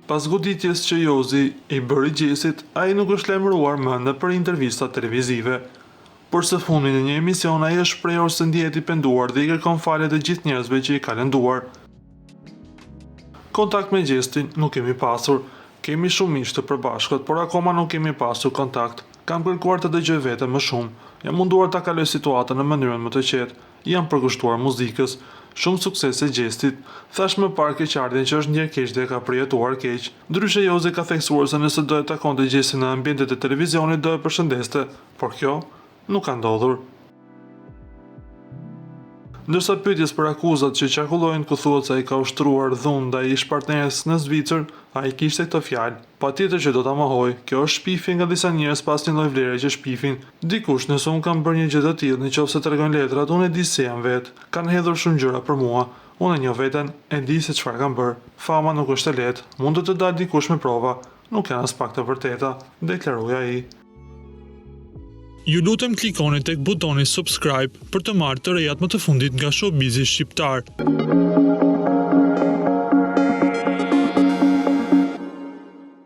Pas goditjes që Jozi i bëri Gjesit, ai nuk është lajmëruar më ende për intervista televizive. Por së fundi në një emision ai është shprehur se ndihet i penduar dhe i kërkon falje të gjithë njerëzve që i ka lënduar. Kontakt me Gjestin nuk kemi pasur. Kemi shumë miq të përbashkët, por akoma nuk kemi pasur kontakt. Kam kërkuar të dëgjoj veten më shumë. Jam munduar ta kaloj situatën në mënyrën më të qetë. Jam përkushtuar muzikës. Shumë suksese Gjestit. Thash më parë keqardhjen që është ndjer keq dhe ka përjetuar keq. Ndryshe Jozi ka theksuar se nëse do të takonte Gjestin në ambientet e televizionit do e përshëndeste, por kjo nuk ka ndodhur. Ndërsa pyetjes për akuzat që qarkullojnë ku thuhet se ai ka ushtruar dhunë ndaj ish-partneres në Zvicër, ai kishte këtë fjalë: "Patjetër që do ta mohoj. Kjo është shpifje nga disa njerëz pas një lloj vlere që shpifin. Dikush nëse un kam bërë një gjë të tillë, nëse tregojnë letrat, unë e di se jam vet. Kanë hedhur shumë gjëra për mua. Unë e njoh veten, e di se çfarë kam bërë. Fama nuk është e lehtë. Mund të dalë dikush me prova. Nuk janë as pak të vërteta", deklaroi ai. Ju lutem klikoni tek butoni subscribe për të marrë të rejat më të fundit nga showbizi shqiptar.